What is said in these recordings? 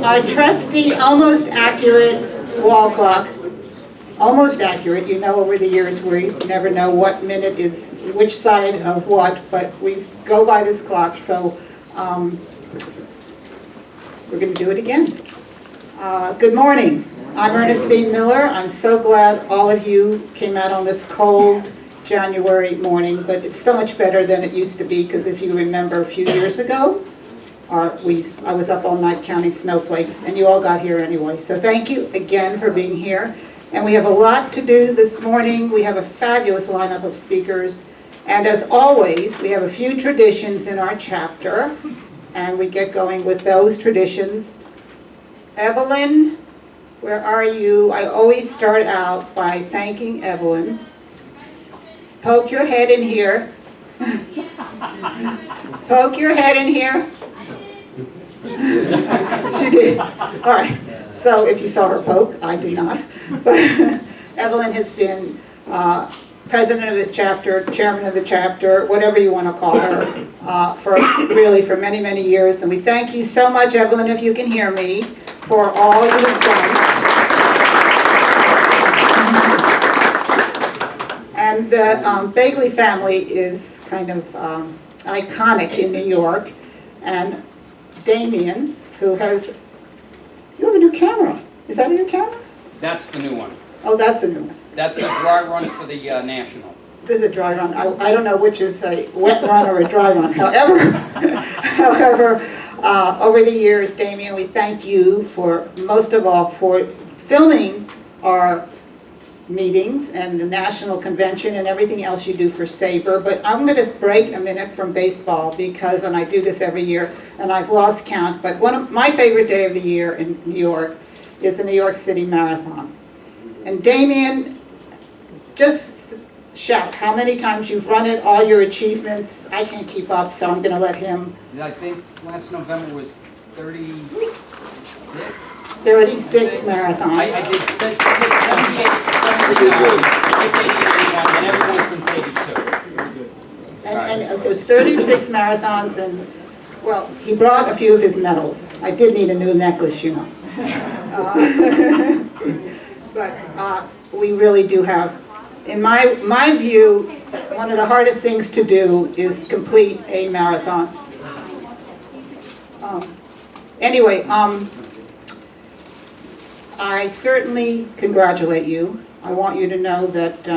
Our trusty, almost accurate wall clock. Almost accurate. You know, over the years we never know what minute is which side of what, but we go by this clock, so we're going to do it again. Good morning. I'm Ernestine Miller. I'm so glad all of you came out on this cold January morning, but it's so much better than it used to be, because if you remember a few years ago, I was up all night counting snowflakes, and you all got here anyway. So thank you again for being here. And we have a lot to do this morning. We have a fabulous lineup of speakers. And as always, we have a few traditions in our chapter, and we get going with those traditions. Evelyn, where are you? I always start out by thanking Evelyn. Poke your head in here. Poke your head in here. She did. All right. So if you saw her poke, I did not. But Evelyn has been president of this chapter, chairman of the chapter, whatever you want to call her, for many, many years. And we thank you so much, Evelyn, if you can hear me, for all you've done. And the Bagley family is kind of iconic in New York. And Damien, who has, you have a new camera. Is that a new camera? That's the new one. Oh, that's a new one. That's a dry run for the National. This is a dry run. I don't know which is a wet run or a dry run. However, over the years, Damien, we thank you for, most of all, for filming our meetings and the national convention and everything else you do for SABR. But I'm going to break a minute from baseball because, and I do this every year, and I've lost count, but one of my favorite day of the year in New York is the New York City Marathon. And Damien, just shout how many times you've run it, all your achievements. I can't keep up, so I'm going to let him. I think last November was 36. 36 marathons. I did 78, 79, and everyone's been 82. And it was 36 marathons, and, well, he brought a few of his medals. I did need a new necklace, you know. But we really do have, in my view, one of the hardest things to do is complete a marathon. Anyway, I certainly congratulate you. I want you to know that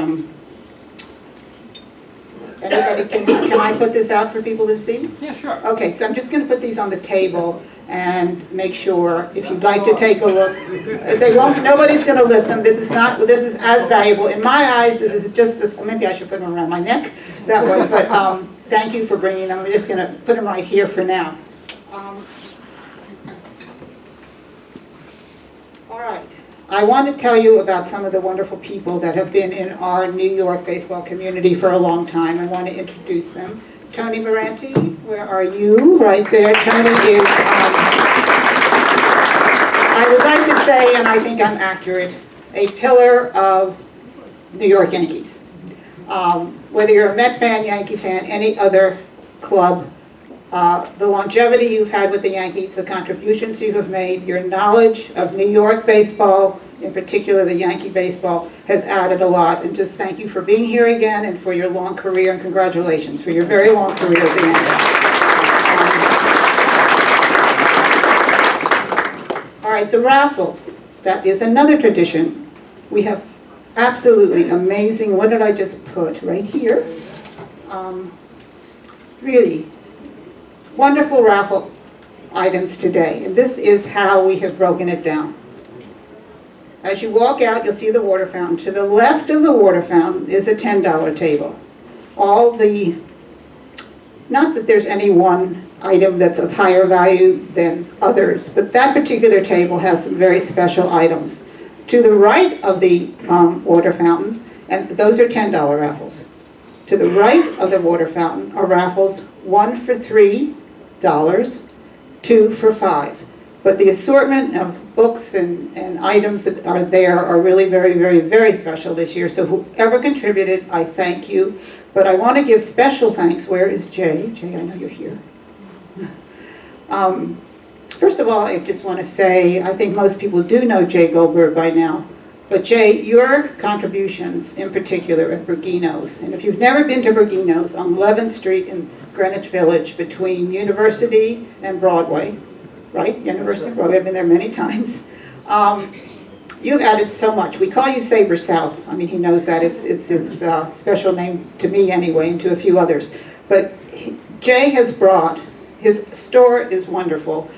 anybody can I put this out for people to see? Yeah, sure. Okay, so I'm just going to put these on the table and make sure, if you'd like to take a look, they won't. Nobody's going to lift them. This is as valuable in my eyes. This is just this. Maybe I should put them around my neck that way. But thank you for bringing them. I'm just going to put them right here for now. All right. I want to tell you about some of the wonderful people that have been in our New York baseball community for a long time. I want to introduce them. Tony Moranti, where are you? Right there. Tony is, I would like to say, and I think I'm accurate, a pillar of New York Yankees. Whether you're a Met fan, Yankee fan, any other club, the longevity you've had with the Yankees, the contributions you have made, your knowledge of New York baseball, in particular the Yankee baseball, has added a lot. And just thank you for being here again and for your long career, and congratulations for your very long career at the Yankees. All right, the raffles. That is another tradition. We have absolutely amazing, what did I just put? Right here. Really wonderful raffle items today, and this is how we have broken it down. As you walk out, you'll see the water fountain. To the left of the water fountain is a $10 table. Not that there's any one item that's of higher value than others, but that particular table has some very special items. To the right of the water fountain, and those are $10 raffles. To the right of the water fountain are raffles, 1 for $3, 2 for $5. But the assortment of books and items that are there are really very, very, very special this year. So whoever contributed, I thank you. But I want to give special thanks. Where is Jay? Jay, I know you're here. First of all, I just want to say, I think most people do know Jay Goldberg by now. But Jay, your contributions in particular at Bergino's, and if you've never been to Bergino's on 11th Street in Greenwich Village between University and Broadway, right? University and Broadway, I've been there many times. You've added so much. We call you SABR South. I mean, he knows that. It's his special name to me anyway, and to a few others. But Jay has brought, his store is wonderful.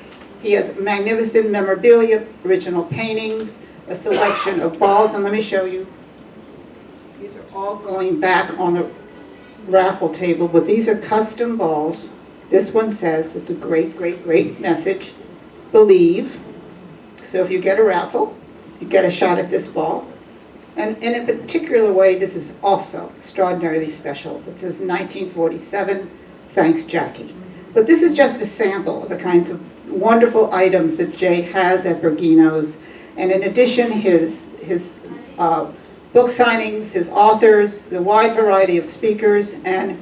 He has magnificent memorabilia, original paintings, a selection of balls, and let me show you. These are all going back on the raffle table, but these are custom balls. This one says, it's a great, great, great message, believe. So if you get a raffle, you get a shot at this ball. And in a particular way, this is also extraordinarily special. It says 1947, thanks Jackie. But this is just a sample of the kinds of wonderful items that Jay has at Bergino's. And in addition, his book signings, his authors, the wide variety of speakers, and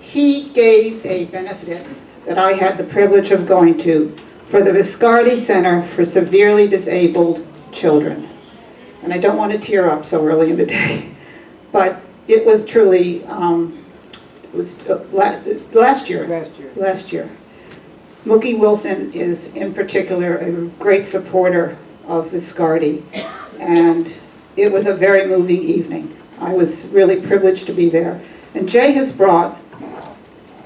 he gave a benefit that I had the privilege of going to for the Viscardi Center for Severely Disabled Children. And I don't want to tear up so early in the day, but it was truly, it was last year. Mookie Wilson is in particular a great supporter of Viscardi, and it was a very moving evening. I was really privileged to be there. And Jay has brought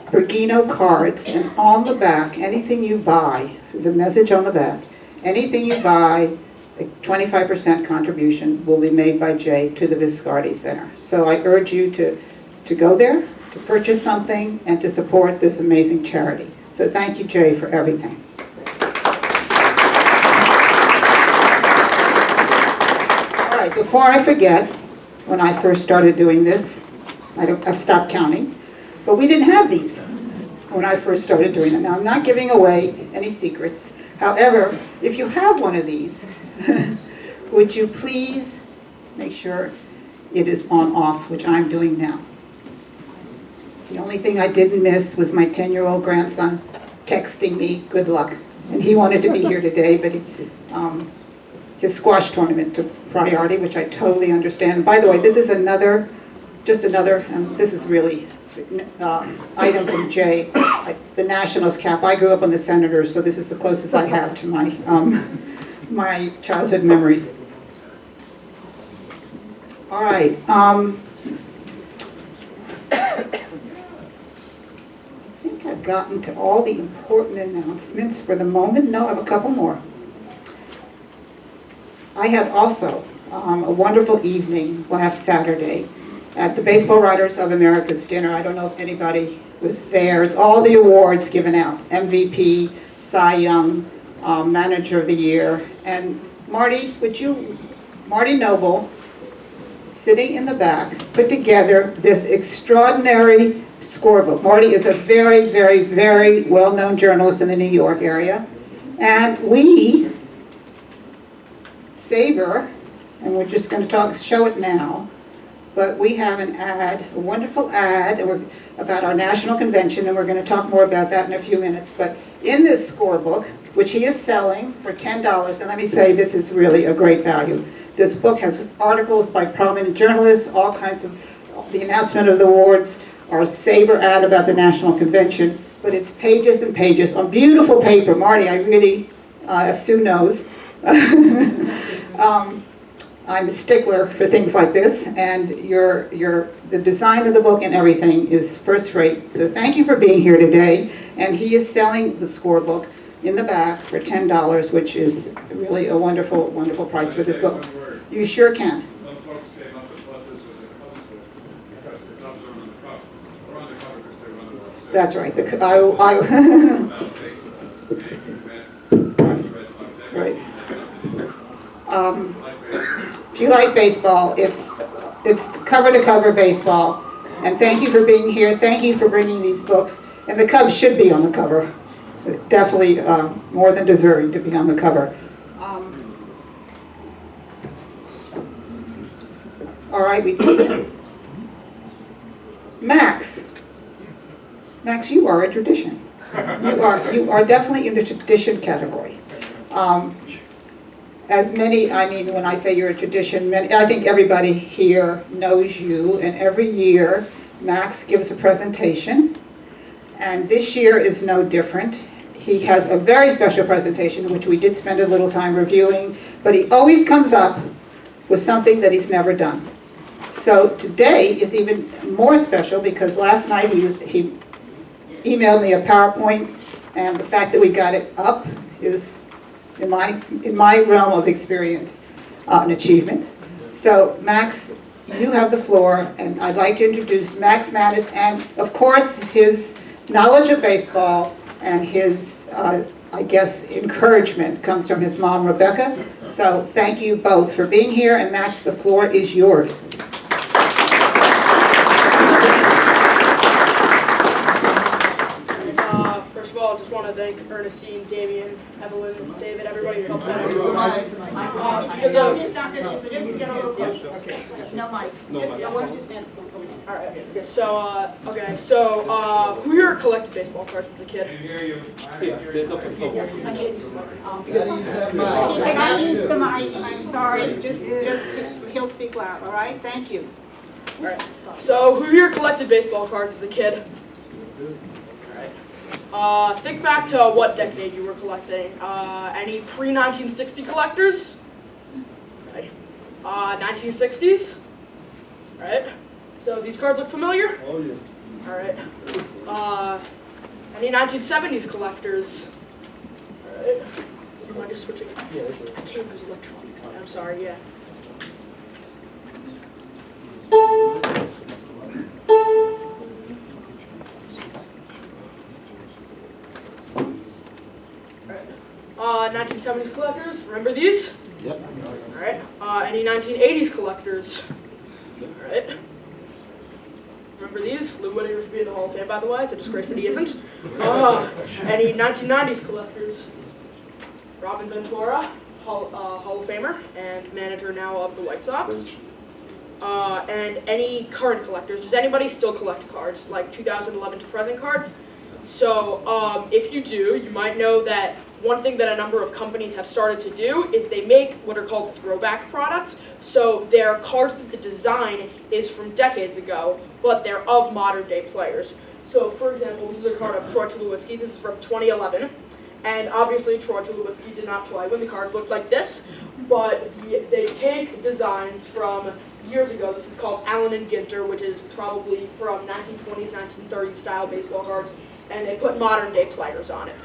Bergino cards, and on the back, anything you buy, there's a message on the back, anything you buy, a 25% contribution will be made by Jay to the Viscardi Center. So I urge you to go there, to purchase something, and to support this amazing charity. So thank you, Jay, for everything. All right, before I forget, when I first started doing this, I've stopped counting, but we didn't have these when I first started doing them. Now, I'm not giving away any secrets. However, if you have one of these, would you please make sure it is on off, which I'm doing now. The only thing I didn't miss was my 10-year-old grandson texting me, good luck. And he wanted to be here today, but his squash tournament took priority, which I totally understand. And by the way, this is just another, this is really item from Jay, the Nationals cap. I grew up on the Senators, so this is the closest I have to my my childhood memories. All right. I think I've gotten to all the important announcements for the moment. No, I have a couple more. I had also a wonderful evening last Saturday at the Baseball Writers of America's dinner. I don't know if anybody was there. It's all the awards given out, MVP, Cy Young, Manager of the Year. And Marty Noble, sitting in the back, put together this extraordinary scorebook. Marty is a very, very, very well-known journalist in the New York area. And we, SABR, and we're just going to show it now, but we have an ad, a wonderful ad about our national convention, and we're going to talk more about that in a few minutes. But in this scorebook, which he is selling for $10, and let me say this is really a great value. This book has articles by prominent journalists, all kinds of, the announcement of the awards, our SABR ad about the national convention, but it's pages and pages on beautiful paper. Marty, I really, as Sue knows, I'm a stickler for things like this, and the design of the book and everything is first rate. So thank you for being here today. And he is selling the scorebook in the back for $10, which is really a wonderful, wonderful price for this book. You sure can. Some folks came up and thought this was a cover book because the numbers are on the cover. Or on the cover because they're on the book. That's right. Right. If you like baseball, it's cover-to-cover baseball. And thank you for being here. Thank you for bringing these books. And the Cubs should be on the cover. Definitely more than deserving to be on the cover. All right, Max, you are a tradition. You are definitely in the tradition category. As many, I mean, when I say you're a tradition, I think everybody here knows you, and every year Max gives a presentation, and this year is no different. He has a very special presentation, which we did spend a little time reviewing, but he always comes up with something that he's never done. So today is even more special because last night he emailed me a PowerPoint, and the fact that we got it up is, in my realm of experience, an achievement. So Max, you have the floor, and I'd like to introduce Max Mattis, and of course his knowledge of baseball and his, I guess, encouragement comes from his mom, Rebecca. So thank you both for being here, and Max, the floor is yours. First of all, I just want to thank Ernestine, Damien, Evelyn, David, everybody who helps out. Okay. No mic. Why don't you stand? All right. Who here collected baseball cards as a kid? Can hear you. I can't use the microphone because Can I use the mic? I'm sorry, just, he'll speak loud, all right? Thank you. all right. So who here collected baseball cards as a kid? All right. Think back to what decade you were collecting. Any pre-1960 collectors? Okay. 1960s. All right. So these cards look familiar? Oh, yeah. All right. Any 1970s collectors? All right. Do you mind just switching? Yeah, that's right. I can't use electronics. I'm sorry. Yeah. All right. 1970s collectors. Remember these? Yep. All right. Any 1980s collectors? All right. Remember these? Lou Whitaker should be in the Hall of Fame, by the way. It's a disgrace that he isn't. Any 1990s collectors? Robin Ventura, Hall of Famer and manager now of the White Sox. And any current collectors? Does anybody still collect cards, like 2011 to present cards? So if you do, you might know that one thing that a number of companies have started to do is they make what are called throwback products. So they're cards that the design is from decades ago, but they're of modern day players. So for example, this is a card of Troy Tulowitzki. This is from 2011. And obviously Troy Tulowitzki did not play when the cards looked like this, but they take designs from years ago. This is called Allen and Ginter, which is probably from 1920s, 1930s style baseball cards, and they put modern day players on it.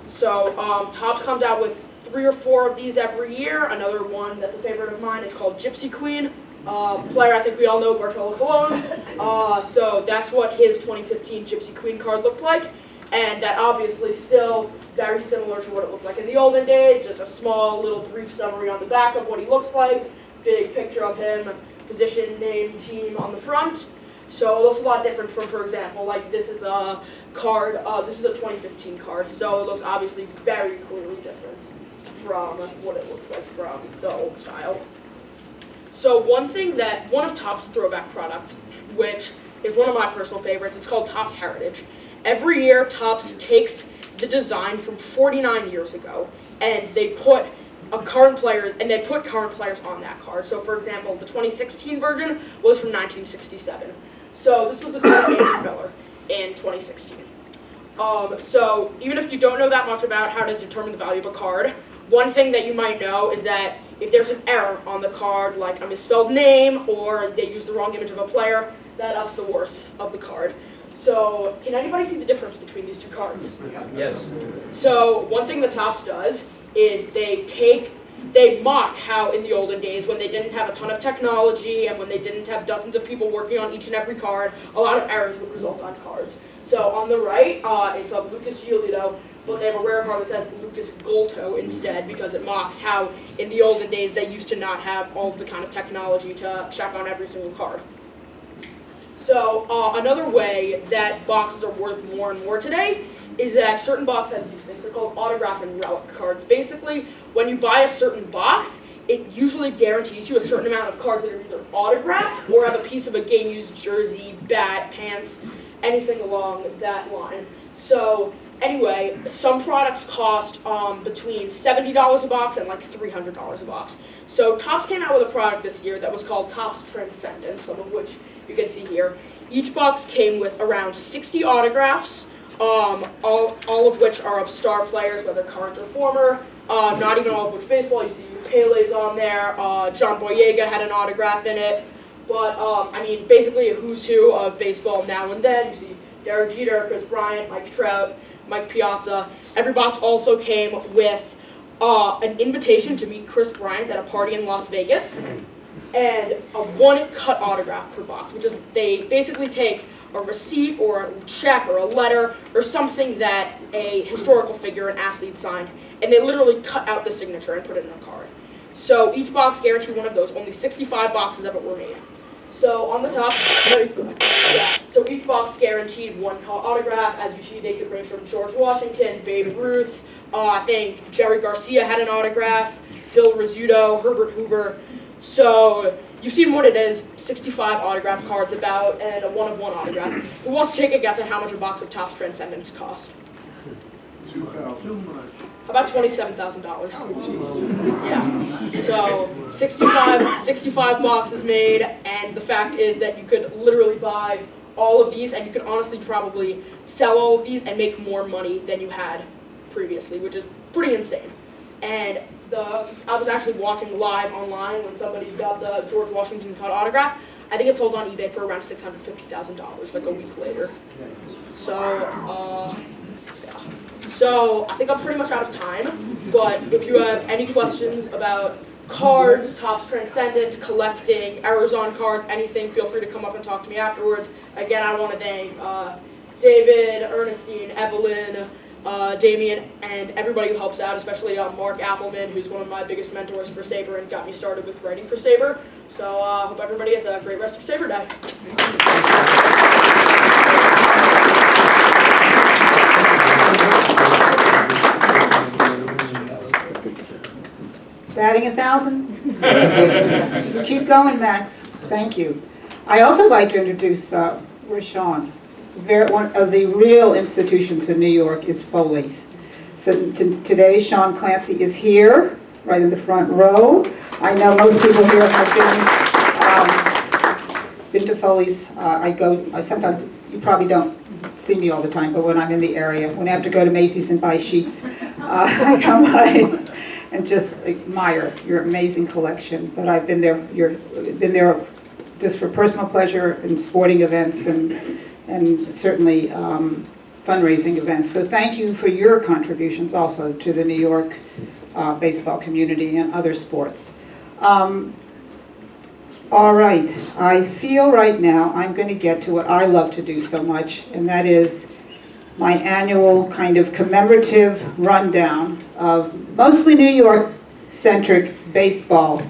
So Topps comes out with 3 or 4 of these every year. Another one that's a favorite of mine is called Gypsy Queen. Player I think we all know, Bartolo Colon. So that's what his 2015 Gypsy Queen card looked like. And that obviously still very similar to what it looked like in the olden days. Just a small little brief summary on the back of what he looks like. Big picture of him, position, name, team on the front. So it looks a lot different from, for example, like this is a card, this is a 2015 card. So it looks obviously very clearly different from what it looks like from the old style. So one of Topps throwback products, which is one of my personal favorites, it's called Topps Heritage. Every year, Topps takes the design from 49 years ago, and they put current players on that card. So, for example, the 2016 version was from 1967. So this was the card of Andrew Miller in 2016. So even if you don't know that much about how to determine the value of a card, one thing that you might know is that if there's an error on the card, like a misspelled name or they use the wrong image of a player, that ups the worth of the card. So, can anybody see the difference between these two cards? Yes. So, one thing that Topps does is they mock how in the olden days, when they didn't have a ton of technology and when they didn't have dozens of people working on each and every card, a lot of errors would result on cards. So, on the right, it's of Lucas Giolito, but they have a rare card that says Lucas Golto instead because it mocks how in the olden days they used to not have all the kind of technology to check on every single card. So another way that boxes are worth more and more today is that certain boxes have these things. They're called autograph and relic cards. Basically, when you buy a certain box, it usually guarantees you a certain amount of cards that are either autographed or have a piece of a game-used jersey, bat, pants, anything along that line. So Anyway, some products cost between $70 a box and like $300 a box. So Topps came out with a product this year that was called Topps Transcendent, some of which you can see here. Each box came with around 60 autographs, all of which are of star players, whether current or former. Not even all of which baseball. You see Pele's on there. John Boyega had an autograph in it. But, I mean, basically a who's who of baseball now and then. You see Derek Jeter, Chris Bryant, Mike Trout, Mike Piazza. Every box also came with an invitation to meet Chris Bryant at a party in Las Vegas, and a one-cut autograph per box, which is they basically take a receipt or a check or a letter or something that a historical figure, an athlete signed, and they literally cut out the signature and put it in a card. So each box guaranteed one of those. Only 65 boxes of it were made. So on the top, so each box guaranteed one autograph. As you see, they could range from George Washington, Babe Ruth, I think Jerry Garcia had an autograph, Phil Rizzuto, Herbert Hoover. So you've seen what it is, 65 autograph cards about, and a one-of-one autograph. Who wants to take a guess at how much a box of Topps Transcendence cost? $2,000. How about $27,000? Yeah. So 65 boxes made, and the fact is that you could literally buy all of these, and you could honestly probably sell all of these and make more money than you had previously, which is pretty insane. And I was actually watching live online when somebody got the George Washington cut autograph. I think it sold on eBay for around $650,000, like a week later. So, So I think I'm pretty much out of time, but if you have any questions about cards, Topps Transcendent, collecting, errors on cards, anything, feel free to come up and talk to me afterwards. Again, I want to thank David, Ernestine, Evelyn, Damien, and everybody who helps out, especially Mark Appleman, who's one of my biggest mentors for SABR and got me started with writing for SABR. So I hope everybody has a great rest of SABR Day. Batting 1,000? Keep going, Max. Thank you. I also like to introduce Rashawn. One of the real institutions in New York is Foley's. So today, Sean Clancy is here, right in the front row. I know most people here have been to Foley's. I sometimes, you probably don't see me all the time, but when I'm in the area, when I have to go to Macy's and buy sheets, I come by and just admire your amazing collection. But I've been there. Been there just for personal pleasure and sporting events and certainly fundraising events. So thank you for your contributions also to the New York baseball community and other sports. All right, I feel right now I'm going to get to what I love to do so much, and that is my annual kind of commemorative rundown of mostly New York-centric baseball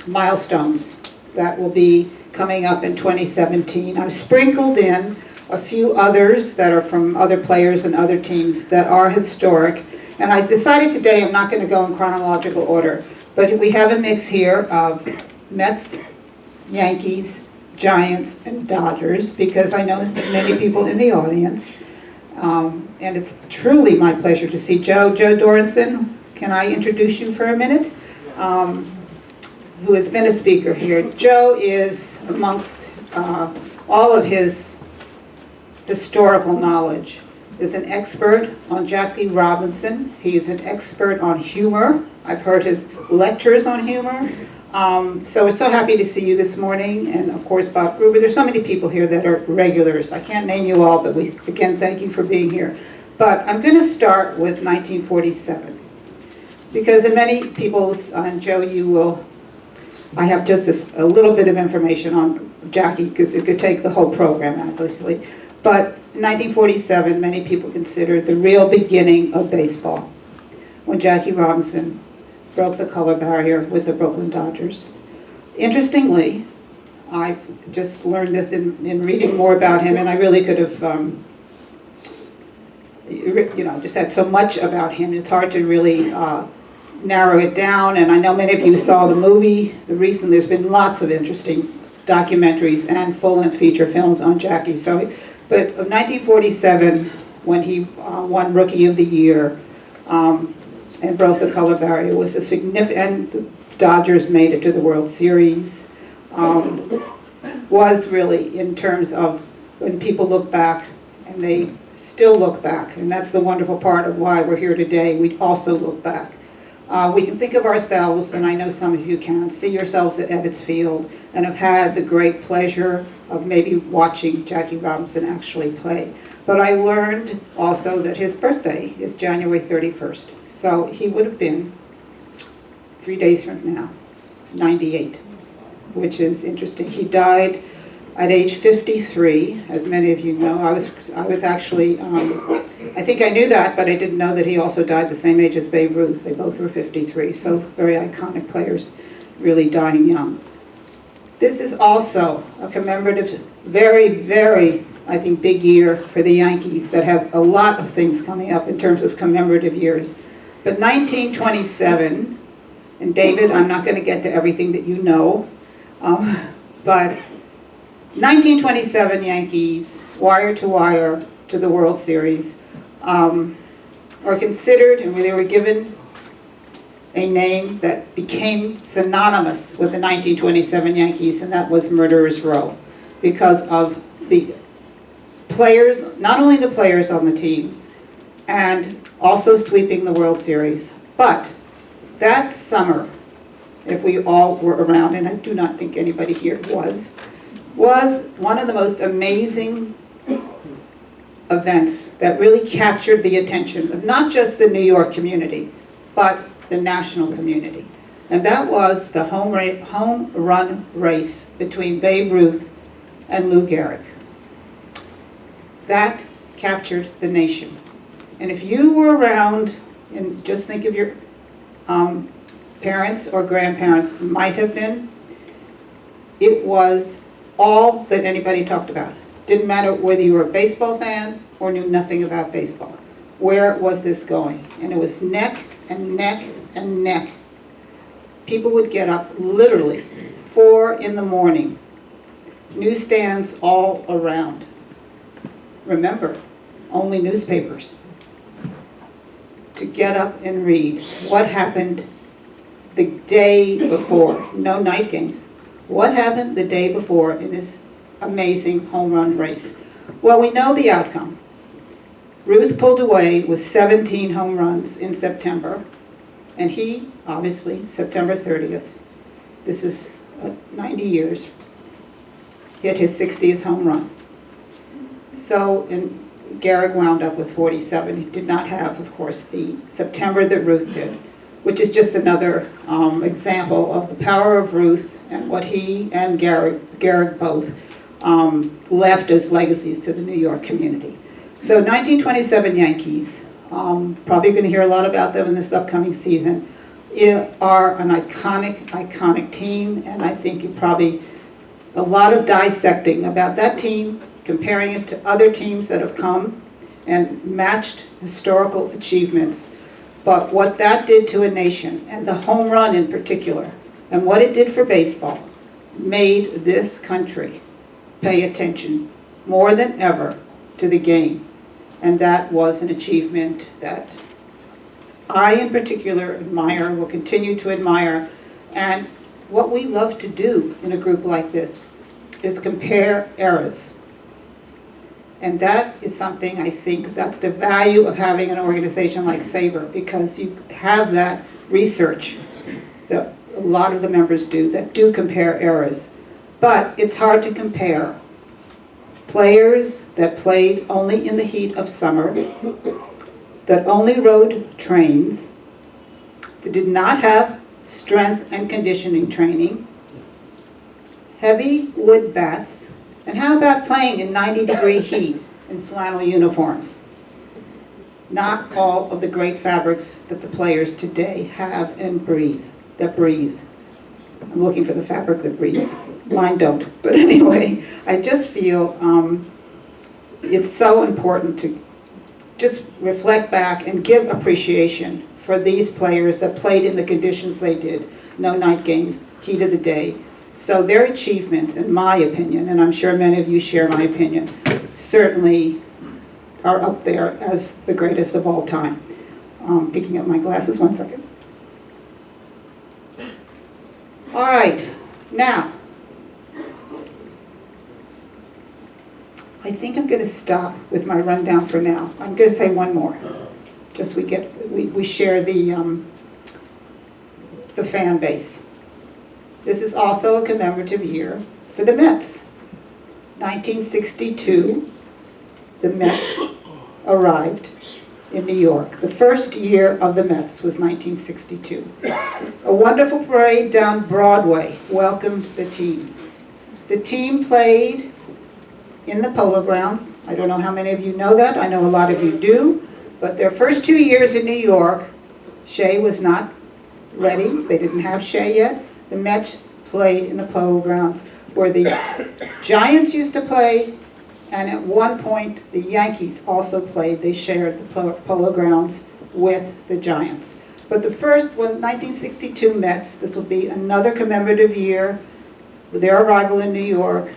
milestones that will be coming up in 2017. I've sprinkled in a few others that are from other players and other teams that are historic. And I decided today I'm not going to go in chronological order, but we have a mix here of Mets, Yankees, Giants, and Dodgers, because I know many people in the audience. And it's truly my pleasure to see Joe Dorenson. Can I introduce you for a minute? Who has been a speaker here. Joe is, amongst all of his historical knowledge, is an expert on Jackie Robinson. He is an expert on humor. I've heard his lectures on humor. So we're so happy to see you this morning, and of course Bob Gruber. There's so many people here that are regulars. I can't name you all, but again, thank you for being here. But I'm going to start with 1947, because in many people's, and Joe, you will, I have just a little bit of information on Jackie, because it could take the whole program, obviously. But in 1947, many people consider the real beginning of baseball, when Jackie Robinson broke the color barrier with the Brooklyn Dodgers. Interestingly, I've just learned this in reading more about him, and I really could have, just had so much about him. It's hard to really narrow it down, and I know many of you saw the movie. There's been lots of interesting documentaries and full-length feature films on Jackie. But of 1947, when he won Rookie of the Year and broke the color barrier. It was a significant, the Dodgers made it to the World Series. Was really, in terms of when people look back, and they still look back, and that's the wonderful part of why we're here today, we also look back. We can think of ourselves, and I know some of you can, see yourselves at Ebbets Field and have had the great pleasure of maybe watching Jackie Robinson actually play. But I learned also that his birthday is January 31st. So he would have been 3 days from now, 98, which is interesting. He died at age 53, as many of you know. I was actually, I think I knew that, but I didn't know that he also died the same age as Babe Ruth. They both were 53, so very iconic players really dying young. This is also a commemorative, very, very, I think, big year for the Yankees that have a lot of things coming up in terms of commemorative years. But 1927, and David, I'm not going to get to everything that you know, but 1927 Yankees, wire to the World Series, are considered, and they were given a name that became synonymous with the 1927 Yankees, and that was Murderers Row, because of the players, not only the players on the team, and also sweeping the World Series, but that summer, if we all were around, and I do not think anybody here was one of the most amazing events that really captured the attention of not just the New York community, but the national community. And that was the home run race between Babe Ruth and Lou Gehrig. That captured the nation. And if you were around, and just think of your parents or grandparents might have been, it was all that anybody talked about. Didn't matter whether you were a baseball fan or knew nothing about baseball. Where was this going? And it was neck and neck and neck. People would get up literally 4 in the morning, newsstands all around. Remember, only newspapers. To get up and read what happened the day before. No night games. What happened the day before in this amazing home run race? Well, we know the outcome. Ruth pulled away with 17 home runs in September, and he, obviously, September 30th, this is 90 years, hit his 60th home run. So, and Gehrig wound up with 47. He did not have, of course, the September that Ruth did, which is just another example of the power of Ruth and what he and Gehrig both left as legacies to the New York community. So 1927 Yankees, probably going to hear a lot about them in this upcoming season, are an iconic team, and I think probably a lot of dissecting about that team, comparing it to other teams that have come and matched historical achievements. But what that did to a nation, and the home run in particular, and what it did for baseball, made this country pay attention more than ever to the game. And that was an achievement that I in particular admire, will continue to admire. And what we love to do in a group like this is compare eras. And that is something, I think, that's the value of having an organization like SABR, because you have that research that a lot of the members do that do compare eras. But it's hard to compare players that played only in the heat of summer, that only rode trains, that did not have strength and conditioning training, heavy wood bats, and how about playing in 90-degree heat in flannel uniforms? Not all of the great fabrics that the players today have and breathe. I'm looking for the fabric that breathes. Mine don't. But anyway, I just feel it's so important to just reflect back and give appreciation for these players that played in the conditions they did. No night games, heat of the day. So their achievements, in my opinion, and I'm sure many of you share my opinion, certainly are up there as the greatest of all time. Picking up my glasses, 1 second. All right, now, I think I'm going to stop with my rundown for now. I'm going to say one more. Just we share the fan base. This is also a commemorative year for the Mets. 1962, the Mets arrived in New York. The first year of the Mets was 1962. A wonderful parade down Broadway welcomed the team. The team played in the Polo Grounds. I don't know how many of you know that. I know a lot of you do. But their first 2 years in New York, Shea was not ready. They didn't have Shea yet. The Mets played in the Polo Grounds where the Giants used to play, and at one point the Yankees also played. They shared the Polo Grounds with the Giants. But the first one, 1962 Mets, this will be another commemorative year with their arrival in New York.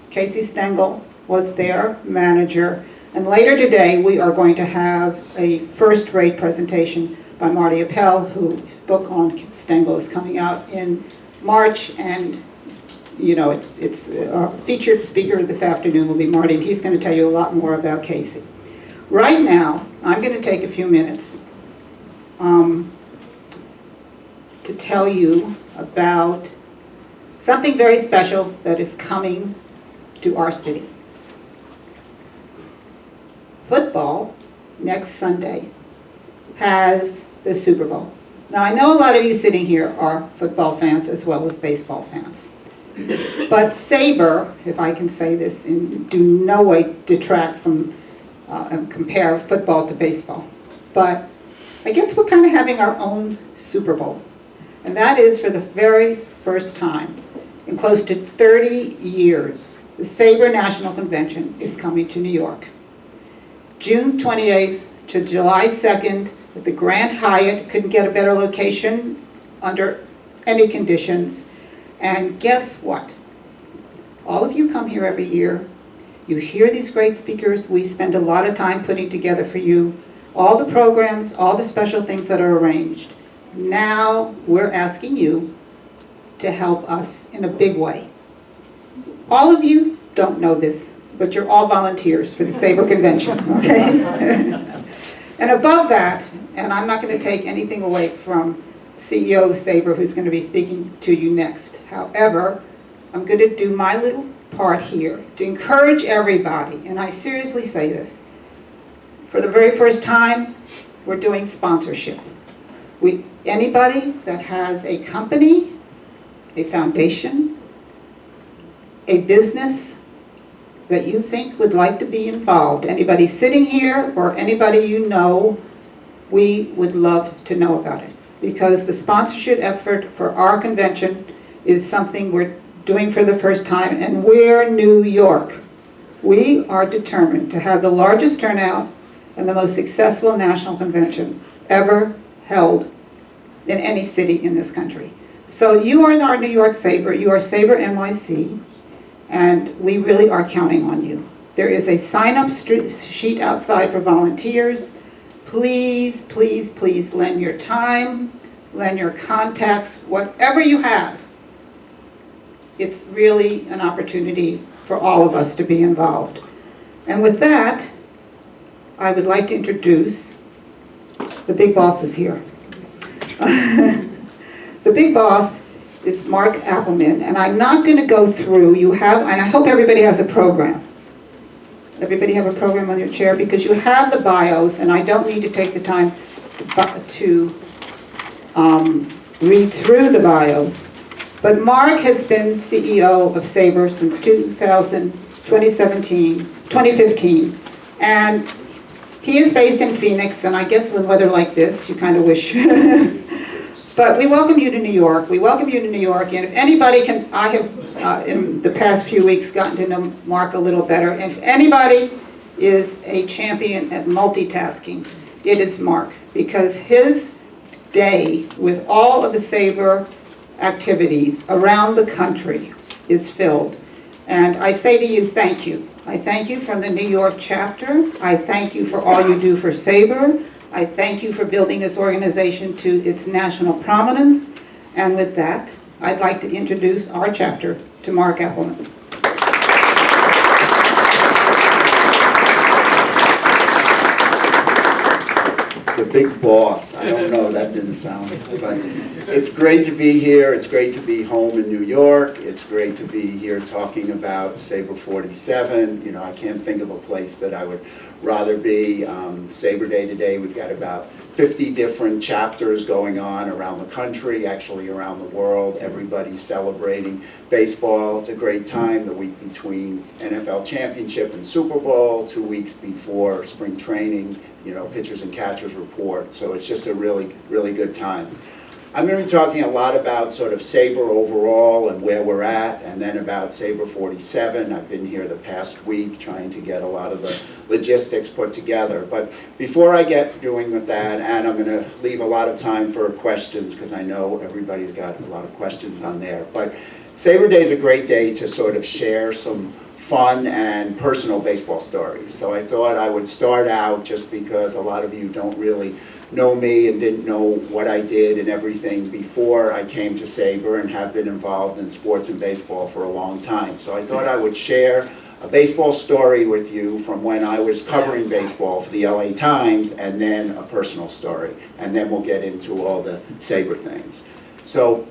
Casey Stengel was their manager. And later today, we are going to have a first-rate presentation by Marty Appel, whose book on Stengel is coming out in March, and you know, it's our featured speaker this afternoon will be Marty, and he's going to tell you a lot more about Casey. Right now, I'm going to take a few minutes to tell you about something very special that is coming to our city. Football, next Sunday, has the Super Bowl. Now, I know a lot of you sitting here are football fans as well as baseball fans. But SABR, if I can say this, and do no way detract from and compare football to baseball, but I guess we're kind of having our own Super Bowl. And that is for the very first time in close to 30 years, the SABR National Convention is coming to New York. June 28th to July 2nd at the Grand Hyatt. Couldn't get a better location under any conditions. And guess what? All of you come here every year. You hear these great speakers. We spend a lot of time putting together for you all the programs, all the special things that are arranged. Now we're asking you to help us in a big way. All of you don't know this, but you're all volunteers for the SABR convention, okay? And above that, and I'm not going to take anything away from CEO of SABR, who's going to be speaking to you next. However, I'm going to do my little part here to encourage everybody, and I seriously say this. For the very first time, we're doing sponsorship. Anybody that has a company, a foundation, a business that you think would like to be involved, anybody sitting here or anybody you know, we would love to know about it. Because the sponsorship effort for our convention is something we're doing for the first time, and we're New York. We are determined to have the largest turnout and the most successful national convention ever held in any city in this country. So you are our New York SABR, you are SABR NYC, and we really are counting on you. There is a sign-up sheet outside for volunteers. Please, please, please lend your time, lend your contacts, whatever you have. It's really an opportunity for all of us to be involved. And with that, I would like to introduce the big boss is here. The big boss is Mark Appelman, and I'm not going to go through, and I hope everybody has a program. Everybody have a program on your chair, because you have the bios, and I don't need to take the time to read through the bios. But Mark has been CEO of SABR since 2015, and he is based in Phoenix, and I guess with weather like this, you kind of wish. But we welcome you to New York. We welcome you to New York, and if anybody can, I have in the past few weeks gotten to know Mark a little better, and if anybody is a champion at multitasking, it is Mark, because his day with all of the SABR activities around the country is filled. And I say to you, thank you. I thank you from the New York chapter. I thank you for all you do for SABR. I thank you for building this organization to its national prominence. And with that, I'd like to introduce our chapter to Mark Appleman. The big boss. I don't know, that didn't sound, but it's great to be here. It's great to be home in New York. It's great to be here talking about SABR 47. You know, I can't think of a place that I would rather be. SABR Day today, we've got about 50 different chapters going on around the country, actually around the world. Everybody's celebrating baseball. It's a great time, the week between NFL Championship and Super Bowl, 2 weeks before spring training, you know, pitchers and catchers report. So it's just a really, really good time. I'm going to be talking a lot about sort of SABR overall and where we're at, and then about SABR 47. I've been here the past week trying to get a lot of the logistics put together. But before I get doing with that, and I'm going to leave a lot of time for questions because I know everybody's got a lot of questions on there. But SABR Day is a great day to sort of share some fun and personal baseball stories. So I thought I would start out, just because a lot of you don't really know me and didn't know what I did and everything before I came to SABR, and have been involved in sports and baseball for a long time. So I thought I would share a baseball story with you from when I was covering baseball for the LA Times, and then a personal story. And then we'll get into all the SABR things. So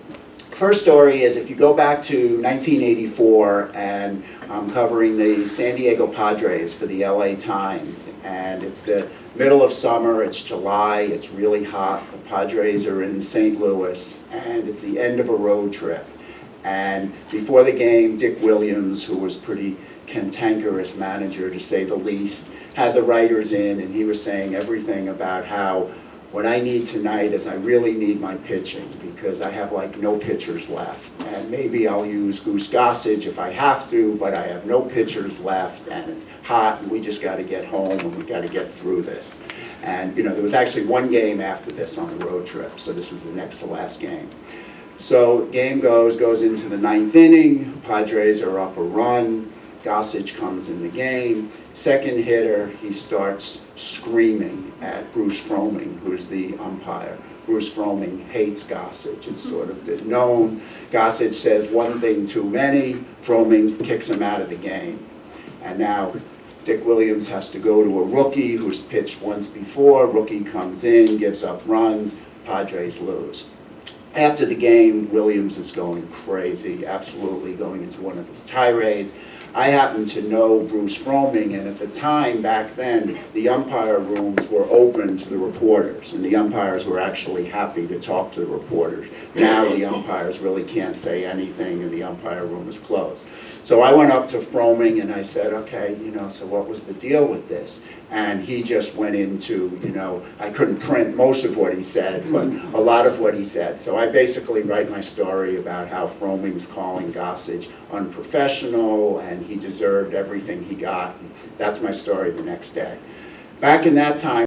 first story is, if you go back to 1984, and I'm covering the San Diego Padres for the LA Times, and it's the middle of summer, it's July, it's really hot, the Padres are in St. Louis, and it's the end of a road trip. And before the game, Dick Williams, who was pretty cantankerous manager to say the least, had the writers in, and he was saying everything about how what I need tonight is I really need my pitching, because I have like no pitchers left. And maybe I'll use Goose Gossage if I have to, but I have no pitchers left, and it's hot, and we just got to get home, and we got to get through this. And you know, there was actually one game after this on the road trip, so this was the next to last game. So game goes into the ninth inning. Padres are up a run. Gossage comes in the game. Second hitter, he starts screaming at Bruce Fromming, who is the umpire. Bruce Fromming hates Gossage. It's sort of been known. Gossage says one thing too many. Fromming kicks him out of the game. And now Dick Williams has to go to a rookie who's pitched once before. Rookie comes in, gives up runs. Padres lose. After the game, Williams is going crazy, absolutely going into one of his tirades. I happen to know Bruce Fromming, and at the time, back then, the umpire rooms were open to the reporters, and the umpires were actually happy to talk to the reporters. Now the umpires really can't say anything, and the umpire room is closed. So I went up to Fromming and I said, okay, you know, so what was the deal with this? And he just went into, you know, I couldn't print most of what he said, but a lot of what he said. So I basically write my story about how Fromming's calling Gossage unprofessional, and he deserved everything he got. And that's my story the next day. Back in that time,